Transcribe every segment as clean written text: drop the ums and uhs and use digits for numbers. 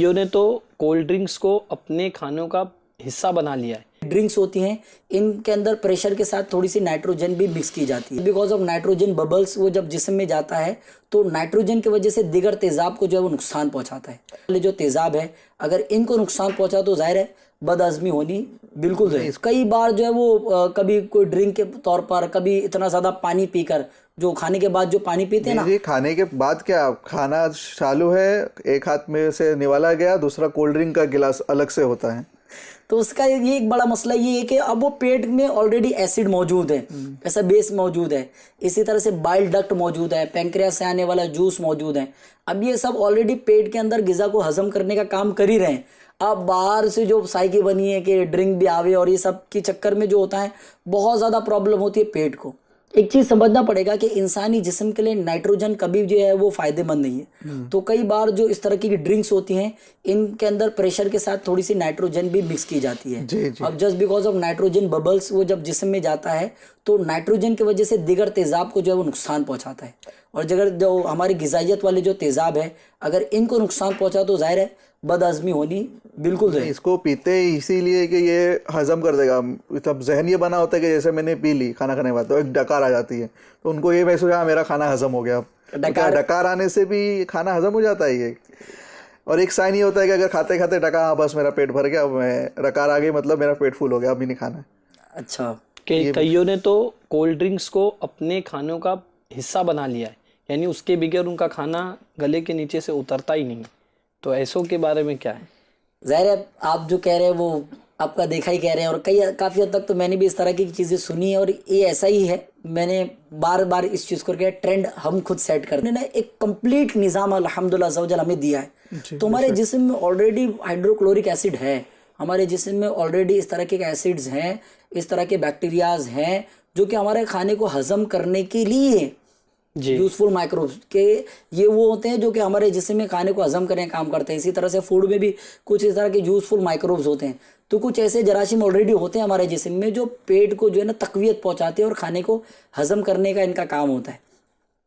जियो ने तो cold drinks को अपने खानों का हिस्सा बना लिया है। ड्रिंक्स होती हैं, इनके अंदर प्रेशर के साथ थोड़ी सी नाइट्रोजन भी मिक्स की जाती है। बिकॉज ऑफ नाइट्रोजन बबल्स वो जब जिस्म में जाता है तो नाइट्रोजन की वजह से दिगर तेजाब को जो है वो नुकसान पहुंचाता है। जो तेजाब है अगर इनको नुकसान पहुंचा तो जाहिर है बदहजमी होनी बिल्कुल है। कई बार जो है वो कभी कोई ड्रिंक के तौर पर, कभी इतना ज़्यादा पानी पीकर, जो खाने के बाद जो पानी पीते हैं ना, जी खाने के बाद क्या खाना चालू है, एक हाथ में से निवाला गया, दूसरा कोल्ड ड्रिंक का गिलास अलग से होता है। तो उसका ये एक बड़ा मसला ये है कि अब वो पेट में ऑलरेडी एसिड मौजूद है, ऐसा बेस मौजूद है, इसी तरह से बाइल डक्ट मौजूद है, पैंक्रियास से आने वाला जूस मौजूद है। अब ये सब ऑलरेडी पेट के अंदर ग़िज़ा को हजम करने का काम कर ही रहे हैं। अब बाहर से जो साइकिल बनी है कि ड्रिंक भी आवे और ये सब के चक्कर में जो होता है बहुत ज़्यादा प्रॉब्लम होती है पेट को। एक चीज़ समझना पड़ेगा कि इंसानी जिस्म के लिए नाइट्रोजन कभी जो है वो फ़ायदेमंद नहीं है। तो कई बार जो इस तरह की ड्रिंक्स होती हैं इनके अंदर प्रेशर के साथ थोड़ी सी नाइट्रोजन भी मिक्स की जाती है। जी। अब just because of nitrogen bubbles वो जब जिस्म में जाता है तो नाइट्रोजन की वजह से दिगर तेजाब को जो है वो नुकसान पहुंचाता है। और जो हमारी ग़िज़ाइयत वाले जो तेजाब है अगर इनको नुकसान पहुंचा तो जाहिर है बदहजमी होनी बिल्कुल है। इसको पीते ही इसीलिए कि ये हजम कर देगा। तब जहन ये बना होता है कि जैसे मैंने पी ली खाना खाने के बाद तो एक डकार आ जाती है, तो उनको ये महसूस है मेरा खाना हजम हो गया। डकार आने से भी खाना हजम हो जाता है ये। और एक साइन ये होता है कि अगर खाते खाते डकार, हाँ बस मेरा पेट भर गया, मैं डकार आ गई मतलब मेरा पेट फुल हो गया, अभी नहीं खाना। अच्छा, कि कईयों ने तो कोल्ड ड्रिंक्स को अपने खानों का हिस्सा बना लिया है, यानी उसके बगैर उनका खाना गले के नीचे से उतरता ही नहीं। तो ऐसों के बारे में क्या है? ज़ाहिर है आप जो कह रहे हैं वो आपका देखा ही कह रहे हैं, और काफ़ी हद तक तो मैंने भी इस तरह की चीज़ें सुनी है और ये ऐसा ही है। मैंने बार बार इस चीज़ को क्या ट्रेंड हम खुद सेट करते हैं। एक कंप्लीट निज़ाम अल्हम्दुलिल्लाह अज़्ज़ा वजल हमें दिया है। तो हमारे जिस्म में ऑलरेडी हाइड्रोक्लोरिक एसिड है, हमारे जिस्म में ऑलरेडी इस तरह के एसिड्स हैं, इस तरह के बैक्टीरियाज हैं जो कि हमारे खाने को हजम करने के लिए यूजफुल माइक्रोब्स के ये वो होते हैं जो कि हमारे जिस्म में खाने को हजम करने का काम करते हैं। इसी तरह से फूड में भी कुछ इस तरह के यूजफुल माइक्रोब्स होते हैं। तो कुछ ऐसे जरासीम ऑलरेडी होते हैं हमारे जिस्म में जो पेट को जो है ना तक़वियत पहुंचाते हैं और खाने को हजम करने का इनका काम होता है।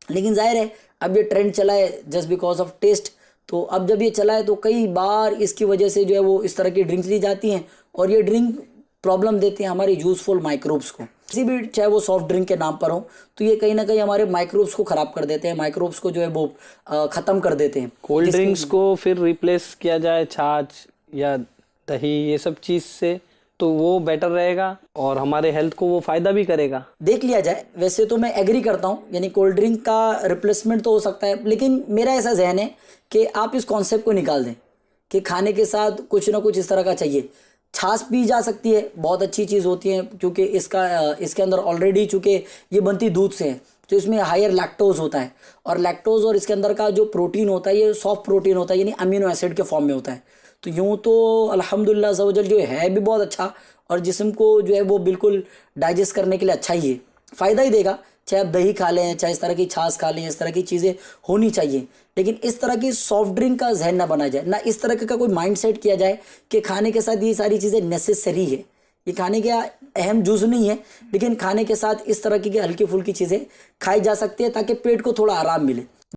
लेकिन जाहिर है अब ये ट्रेंड चला है जस्ट बिकॉज ऑफ टेस्ट। तो अब जब ये चला है तो कई बार इसकी वजह से जो है वो इस तरह की ड्रिंक्स ली जाती हैं और ये ड्रिंक प्रॉब्लम देते हैं हमारे यूजफुल माइक्रोब्स को। किसी भी चाहे वो सॉफ्ट ड्रिंक के नाम पर हो तो ये कहीं ना कहीं हमारे माइक्रोब्स को ख़राब कर देते हैं, माइक्रोब्स को जो है वो ख़त्म कर देते हैं। कोल्ड ड्रिंक्स को फिर रिप्लेस किया जाए छाछ या दही ये सब चीज़ से तो वो बेटर रहेगा और हमारे हेल्थ को वो फ़ायदा भी करेगा। देख लिया जाए वैसे तो मैं एग्री करता हूँ, यानी कोल्ड ड्रिंक का रिप्लेसमेंट तो हो सकता है, लेकिन मेरा ऐसा जहन है कि आप इस कॉन्सेप्ट को निकाल दें कि खाने के साथ कुछ ना कुछ इस तरह का चाहिए। छाछ पी जा सकती है, बहुत अच्छी चीज़ होती है क्योंकि इसके अंदर ऑलरेडी चूँकि ये बनती दूध से है तो इसमें हायर लैक्टोज होता है और लैक्टोज और इसके अंदर का जो प्रोटीन होता है ये सॉफ्ट प्रोटीन होता है, यानी अमीनो एसिड के फॉर्म में होता है। तो यूँ तो अल्हम्दुलिल्लाह अज़्ज़ा वजल जो है भी बहुत अच्छा और जिस्म को जो है वो बिल्कुल डाइजेस्ट करने के लिए अच्छा ही है, फ़ायदा ही देगा। चाहे आप दही खा लें, चाहे इस तरह की छाछ खा लें, इस तरह की चीज़ें होनी चाहिए। लेकिन इस तरह की सॉफ्ट ड्रिंक का जहन ना बना जाए, ना इस तरह का कोई माइंड सेट किया जाए कि खाने के साथ ये सारी चीज़ें नेसेसरी है। ये खाने का अहम जुज़ नहीं है, लेकिन खाने के साथ इस तरह की हल्की फुल्की चीज़ें खाई जा सकती है ताकि पेट को थोड़ा आराम मिले।